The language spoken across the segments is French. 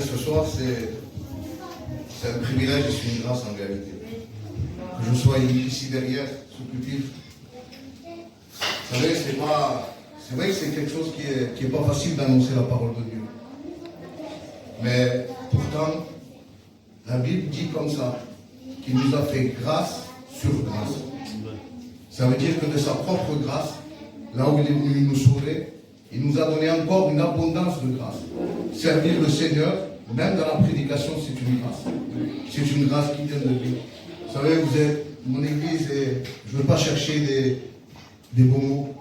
Ce soir, c'est un privilège et c'est une grâce en réalité. Que je sois ici derrière, sous pupitre. Vous savez, c'est vrai que c'est quelque chose qui est pas facile d'annoncer la parole de Dieu. Mais pourtant, la Bible dit comme ça, qu'il nous a fait grâce sur grâce. Ça veut dire que de sa propre grâce, là où il est venu nous sauver, il nous a donné encore une abondance de grâce. Servir le Seigneur, même dans la prédication, c'est une grâce. C'est une grâce qui vient de lui. Vous savez, vous êtes mon église et je ne veux pas chercher des beaux mots.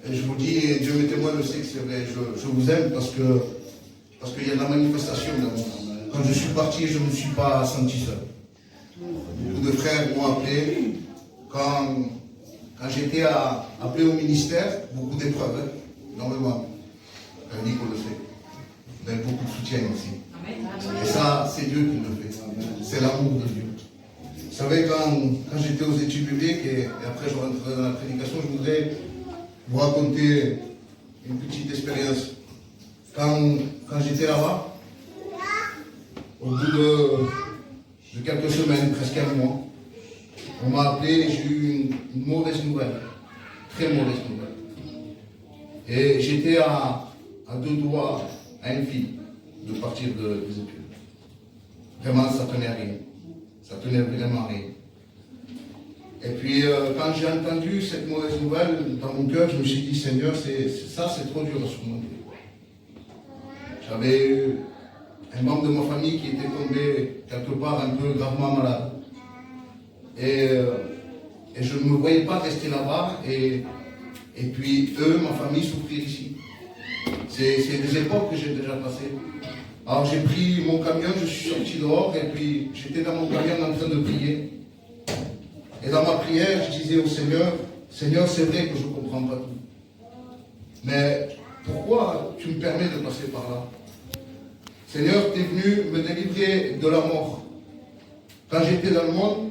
Et je vous dis, et Dieu me témoigne, le sait que c'est vrai, je vous aime parce qu'il y a de la manifestation dans mon âme. Quand je suis parti, je ne me suis pas senti seul. Beaucoup de frères m'ont appelé quand j'étais appelé au ministère, beaucoup d'épreuves, énormément. Nico le fait. Mais beaucoup de soutien aussi. Et ça, c'est Dieu qui le fait. C'est l'amour de Dieu. Vous savez, quand j'étais aux études bibliques et après je rentrais dans la prédication, je voudrais vous raconter une petite expérience. Quand j'étais là-bas, au bout de quelques semaines, presque un mois, on m'a appelé et j'ai eu une mauvaise nouvelle. Très mauvaise nouvelle. Et j'étais à 2 doigts, à une fille, de partir des études. Vraiment, ça tenait à rien. Ça tenait vraiment à rien. Et puis, quand j'ai entendu cette mauvaise nouvelle, dans mon cœur, je me suis dit, Seigneur, c'est trop dur à surmonter. J'avais un membre de ma famille qui était tombé quelque part un peu gravement malade. Et je ne me voyais pas rester là-bas. Et puis, eux, ma famille, souffrir ici. C'est des époques que j'ai déjà passées. Alors, j'ai pris mon camion, je suis sorti dehors, et puis j'étais dans mon camion en train de prier. Et dans ma prière, je disais au Seigneur, Seigneur, c'est vrai que je ne comprends pas tout. Mais pourquoi tu me permets de passer par là? Seigneur, tu es venu me délivrer de la mort. Quand j'étais dans le monde,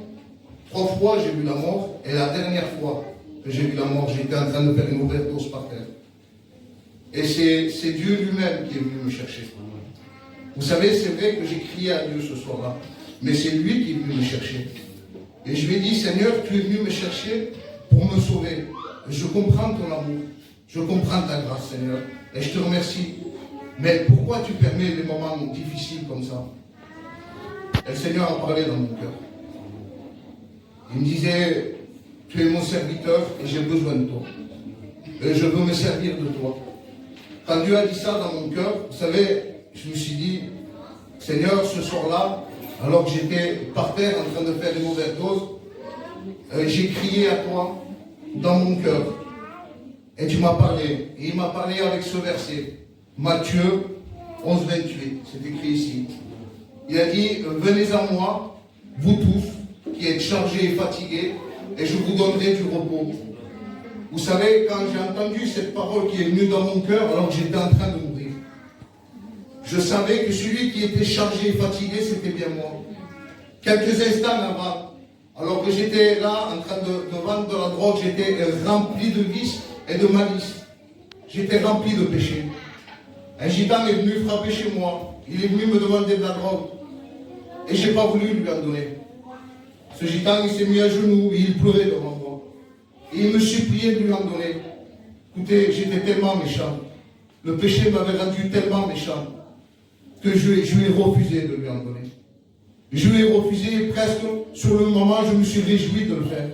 3 fois j'ai vu la mort, et la dernière fois que j'ai vu la mort, j'étais en train de faire une overdose par terre. Et c'est Dieu lui-même qui est venu me chercher. Vous savez, c'est vrai que j'ai crié à Dieu ce soir-là, mais c'est lui qui est venu me chercher. Et je lui ai dit, Seigneur, tu es venu me chercher pour me sauver. Je comprends ton amour, je comprends ta grâce, Seigneur, et je te remercie. Mais pourquoi tu permets des moments difficiles comme ça? Et le Seigneur a parlé dans mon cœur. Il me disait, tu es mon serviteur et j'ai besoin de toi. Et je veux me servir de toi. Quand Dieu a dit ça dans mon cœur, vous savez, je me suis dit, Seigneur, ce soir-là, alors que j'étais par terre en train de faire une overdose, j'ai crié à toi dans mon cœur. Et tu m'as parlé. Et il m'a parlé avec ce verset. Matthieu 11, 28. C'est écrit ici. Il a dit, venez à moi, vous tous, qui êtes chargés et fatigués, et je vous donnerai du repos. Vous savez, quand j'ai entendu cette parole qui est venue dans mon cœur, alors que j'étais en train de mourir, je savais que celui qui était chargé et fatigué, c'était bien moi. Quelques instants avant, alors que j'étais là en train de vendre de la drogue, j'étais rempli de vices et de malice. J'étais rempli de péché. Un gitan est venu frapper chez moi. Il est venu me demander de la drogue. Et je n'ai pas voulu lui en donner. Ce gitan, il s'est mis à genoux et il pleurait devant moi. Et il me suppliait de lui en donner. Écoutez, j'étais tellement méchant. Le péché m'avait rendu tellement méchant que je lui ai refusé de lui en donner. Je lui ai refusé presque, sur le moment, je me suis réjoui de le faire.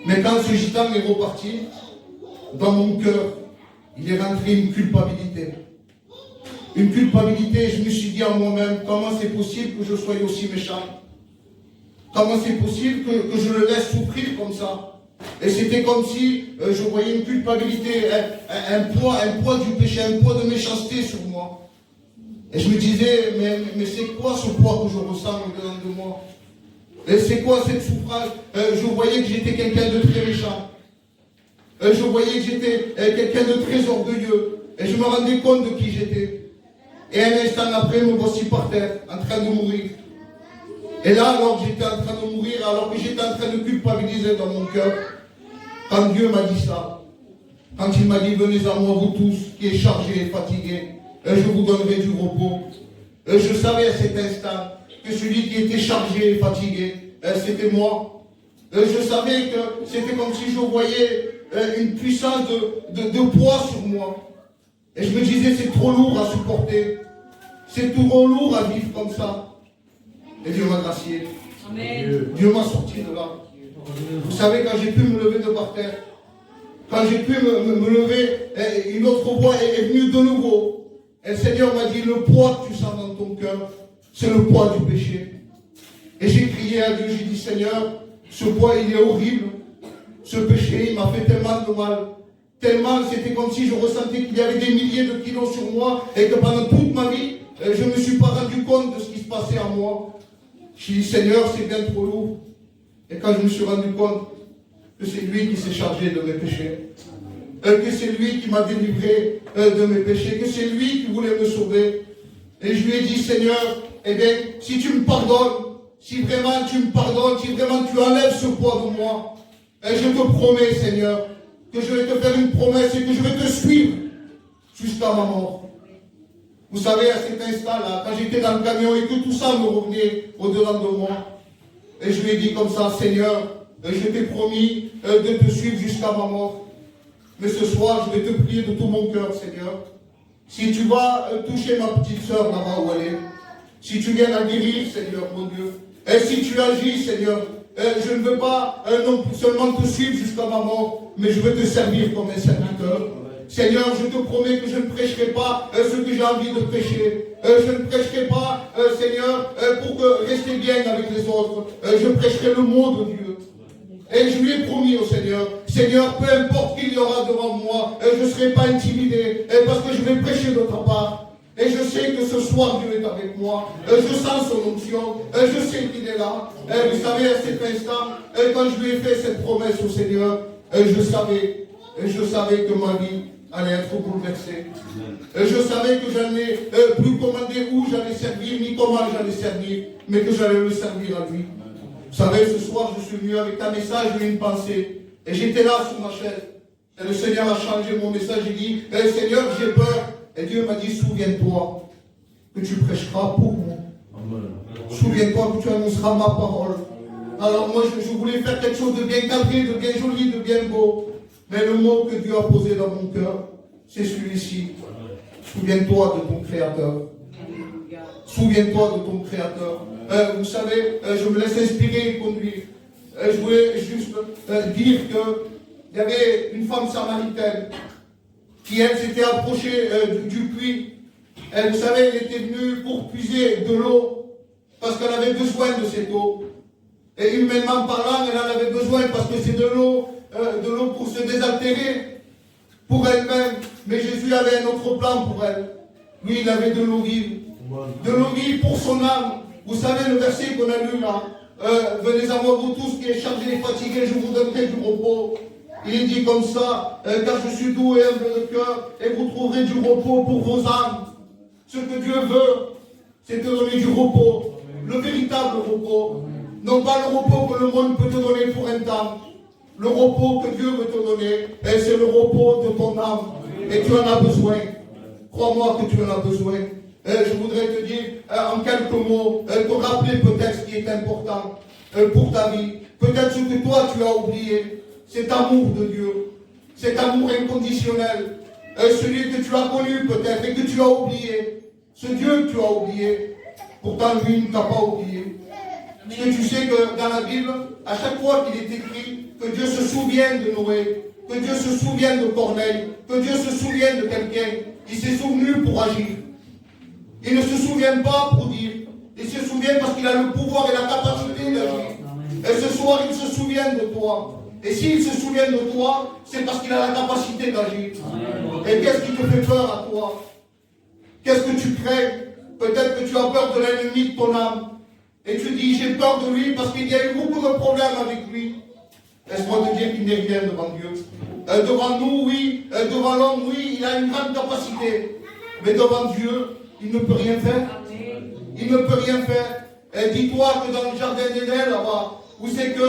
Mais quand ce gitan est reparti, dans mon cœur, il est rentré une culpabilité. Une culpabilité, je me suis dit à moi-même, comment c'est possible que je sois aussi méchant? Comment c'est possible que je le laisse souffrir comme ça? Et c'était comme si je voyais une culpabilité, un poids du péché, un poids de méchanceté sur moi. Et je me disais, mais c'est quoi ce poids que je ressens au-dedans de moi? Et c'est quoi cette souffrance? Je voyais que j'étais quelqu'un de très méchant. Je voyais que j'étais quelqu'un de très orgueilleux. Et je me rendais compte de qui j'étais. Et un instant après, me voici par terre, en train de mourir. Et là, alors que j'étais en train de mourir, alors que j'étais en train de culpabiliser dans mon cœur, quand Dieu m'a dit ça, quand il m'a dit, venez à moi, vous tous, qui êtes chargés et fatigués, et je vous donnerai du repos. Je savais à cet instant que celui qui était chargé et fatigué, c'était moi. Je savais que c'était comme si je voyais une puissance de poids sur moi. Et je me disais, c'est trop lourd à supporter. C'est trop lourd à vivre comme ça. Et Dieu m'a gracié. Amen. Dieu m'a sorti de là. Vous savez, quand j'ai pu me lever de par terre, quand j'ai pu me lever, une autre voix est venue de nouveau. Et le Seigneur m'a dit, le poids que tu sens dans ton cœur, c'est le poids du péché. Et j'ai crié à Dieu, j'ai dit, Seigneur, ce poids, il est horrible. Ce péché, il m'a fait tellement de mal. Tellement, c'était comme si je ressentais qu'il y avait des milliers de kilos sur moi et que pendant toute ma vie, je ne me suis pas rendu compte de ce qui se passait en moi. J'ai dit, Seigneur, c'est bien trop lourd. Et quand je me suis rendu compte que c'est lui qui s'est chargé de mes péchés, que c'est lui qui m'a délivré de mes péchés, que c'est lui qui voulait me sauver. Et je lui ai dit, Seigneur, eh bien, si tu me pardonnes, si vraiment tu me pardonnes, si vraiment tu enlèves ce poids de moi, et je te promets, Seigneur, que je vais te faire une promesse et que je vais te suivre jusqu'à ma mort. Vous savez, à cet instant-là, quand j'étais dans le camion et que tout ça me revenait au-delà de moi, et je lui ai dit comme ça, Seigneur, je t'ai promis de te suivre jusqu'à ma mort. Mais ce soir, je vais te prier de tout mon cœur, Seigneur. Si tu vas toucher ma petite sœur là-bas où elle est, si tu viens la guérir, Seigneur, mon Dieu, et si tu agis, Seigneur, je ne veux pas non seulement te suivre jusqu'à ma mort, mais je veux te servir comme un serviteur. Seigneur, je te promets que je ne prêcherai pas ce que j'ai envie de prêcher. Je ne prêcherai pas, Seigneur, pour rester bien avec les autres. Je prêcherai le mot de Dieu. Et je lui ai promis au Seigneur, Seigneur, peu importe qu'il y aura devant moi, je ne serai pas intimidé, parce que je vais prêcher de ta part. Et je sais que ce soir, Dieu est avec moi. Je sens son onction. Je sais qu'il est là. Vous savez, à cet instant, quand je lui ai fait cette promesse au Seigneur, je savais que ma vie allait être bouleversée. Je savais que j'allais plus commander où j'allais servir, ni comment j'allais servir, mais que j'allais le servir à lui. Vous savez, ce soir, je suis venu avec un message et une pensée. Et j'étais là sur ma chaise. Et le Seigneur a changé mon message. Il dit, Seigneur, j'ai peur. Et Dieu m'a dit, souviens-toi que tu prêcheras pour moi. Souviens-toi que tu annonceras ma parole. Alors moi, je voulais faire quelque chose de bien cadré, de bien joli, de bien beau. Mais le mot que Dieu a posé dans mon cœur, c'est celui-ci. Souviens-toi de ton Créateur. Souviens-toi de ton Créateur. Vous savez, je me laisse inspirer et conduire. Je voulais juste dire qu'il y avait une femme samaritaine qui, elle, s'était approchée du puits. Et vous savez, elle était venue pour puiser de l'eau, parce qu'elle avait besoin de cette eau. Et humainement parlant, elle en avait besoin parce que c'est de l'eau pour se désaltérer pour elle-même. Mais Jésus avait un autre plan pour elle. Lui, il avait de l'eau vive. De l'eau vive pour son âme. Vous savez le verset qu'on a lu là. Venez à moi, vous tous qui êtes chargés et fatigués, je vous donnerai du repos. Il dit comme ça, car je suis doux et humble de cœur, et vous trouverez du repos pour vos âmes. Ce que Dieu veut, c'est te donner du repos, le véritable repos. Non pas le repos que le monde peut te donner pour un temps. Le repos que Dieu veut te donner, c'est le repos de ton âme. Et tu en as besoin. Crois-moi que tu en as besoin. Je voudrais te dire en quelques mots, te rappeler peut-être ce qui est important pour ta vie. Peut-être ce que toi tu as oublié. Cet amour de Dieu, cet amour inconditionnel, celui que tu as connu peut-être et que tu as oublié, ce Dieu que tu as oublié, pourtant lui ne t'a pas oublié. Parce que tu sais que dans la Bible, à chaque fois qu'il est écrit que Dieu se souvient de Noé, que Dieu se souvient de Corneille, que Dieu se souvient de quelqu'un, il s'est souvenu pour agir. Il ne se souvient pas pour dire, il se souvient parce qu'il a le pouvoir et la capacité d'agir. Et ce soir, il se souvient de toi. Et s'il se souvient de toi, c'est parce qu'il a la capacité d'agir. Et qu'est-ce qui te fait peur à toi? Qu'est-ce que tu crains? Peut-être que tu as peur de l'ennemi de ton âme. Et tu dis, j'ai peur de lui parce qu'il y a eu beaucoup de problèmes avec lui. Laisse-moi te dire qu'il n'est rien devant Dieu. Devant nous, oui. Devant l'homme, oui, il a une grande capacité. Mais devant Dieu, il ne peut rien faire. Il ne peut rien faire. Et dis-toi que dans le jardin d'Éden, là-bas, où c'est que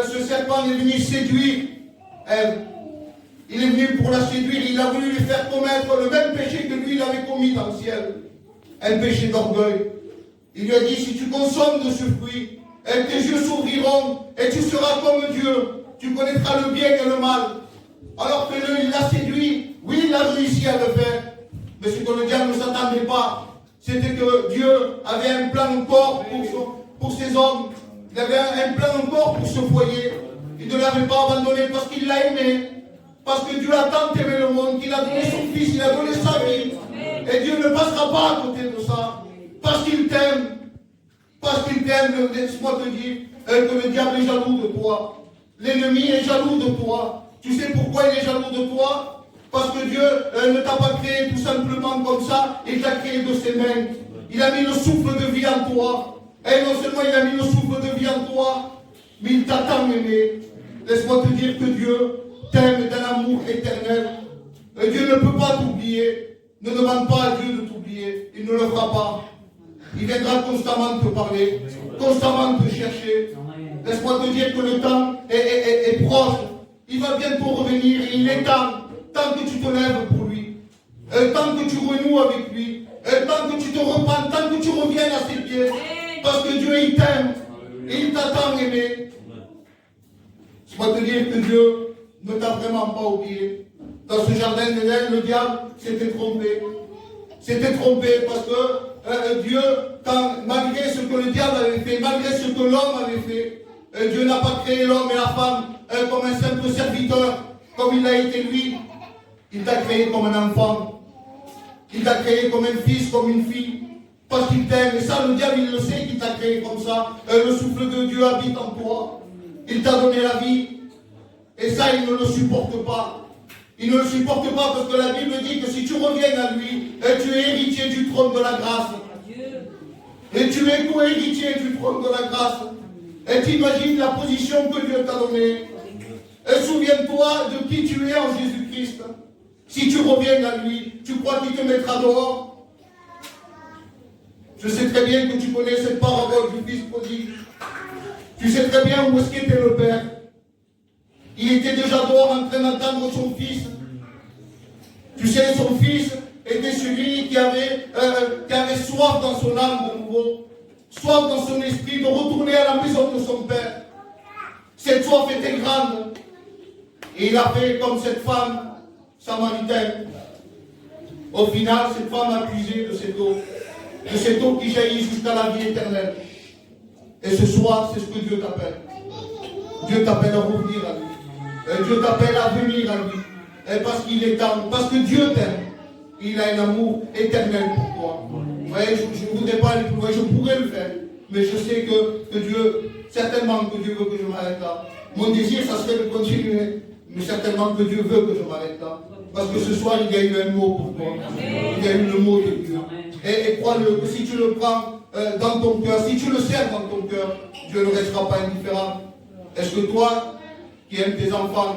ce serpent est venu séduire Ève. Il est venu pour la séduire, il a voulu lui faire commettre le même péché que lui, il avait commis dans le ciel. un péché d'orgueil. Il lui a dit, si tu consommes de ce fruit, tes yeux s'ouvriront et tu seras comme Dieu. Tu connaîtras le bien et le mal. Alors que il l'a séduit. Oui, il a réussi à le faire. Mais ce que le diable ne s'attendait pas, c'était que Dieu avait un plan encore pour ses hommes. Il avait un plan encore pour ce foyer. Il ne l'avait pas abandonné parce qu'il l'a aimé. Parce que Dieu a tant aimé le monde qu'il a donné son fils, il a donné sa vie. Et Dieu ne passera pas à côté de ça. Parce qu'il t'aime. Parce qu'il t'aime, laisse-moi te dire que le diable est jaloux de toi. L'ennemi est jaloux de toi. Tu sais pourquoi il est jaloux de toi? Parce que Dieu ne t'a pas créé tout simplement comme ça, il t'a créé de ses mains. Il a mis le souffle de vie en toi. Et non seulement il a mis le souffle de vie en toi, mais il t'a tant aimé. Laisse-moi te dire que Dieu t'aime d'un amour éternel. Et Dieu ne peut pas t'oublier. Ne demande pas à Dieu de t'oublier. Il ne le fera pas. Il viendra constamment te parler, constamment te chercher. Laisse-moi te dire que le temps est proche. Il va bientôt revenir et il est temps que tu te lèves pour lui, tant que tu renoues avec lui, tant que tu te repens, tant que tu reviennes à ses pieds. Parce que Dieu, il t'aime et il t'a tant aimé. Laisse-moi te dire que Dieu ne t'a vraiment pas oublié. Dans ce jardin d'Éden, le diable s'était trompé. S'était trompé parce que Dieu, malgré ce que le diable avait fait, malgré ce que l'homme avait fait, Dieu n'a pas créé l'homme et la femme comme un simple serviteur, comme il a été lui. Il t'a créé comme un enfant. Il t'a créé comme un fils, comme une fille. Parce qu'il t'aime. Et ça, le diable, il le sait qu'il t'a créé comme ça. Le souffle de Dieu habite en toi. Il t'a donné la vie. Et ça, il ne le supporte pas. Il ne le supporte pas parce que la Bible dit que si tu reviens à lui, tu es héritier du trône de la grâce. Et tu es co-héritier du trône de la grâce. Et t'imagines la position que Dieu t'a donnée. Et souviens-toi de qui tu es en Jésus-Christ. Si tu reviens à lui, tu crois qu'il te mettra dehors? Je sais très bien que tu connais cette parabole du fils prodigue. Tu sais très bien où est-ce qu'était le père. Il était déjà dehors en train d'attendre son fils. Tu sais, son fils était celui qui avait soif dans son âme de nouveau, soif dans son esprit de retourner à la maison de son père. Cette soif était grande. Et il a fait comme cette femme samaritaine. Au final, cette femme a puisé de cette eau qui jaillit jusqu'à la vie éternelle. Et ce soir, c'est ce que Dieu t'appelle. Dieu t'appelle à revenir à lui. Dieu t'appelle à venir à lui. Et parce qu'il est temps, parce que Dieu t'aime. Il a un amour éternel pour toi. Ouais, je ne voudrais pas aller plus loin, je pourrais le faire. Mais je sais que Dieu, certainement que Dieu veut que je m'arrête là. Mon désir, ça serait de continuer. Mais certainement que Dieu veut que je m'arrête là. Parce que ce soir, il y a eu un mot pour toi. Il y a eu le mot de Dieu. Et crois-le, que si tu le prends dans ton cœur, si tu le sers dans ton cœur, Dieu ne restera pas indifférent. Est-ce que toi, qui aimes tes enfants,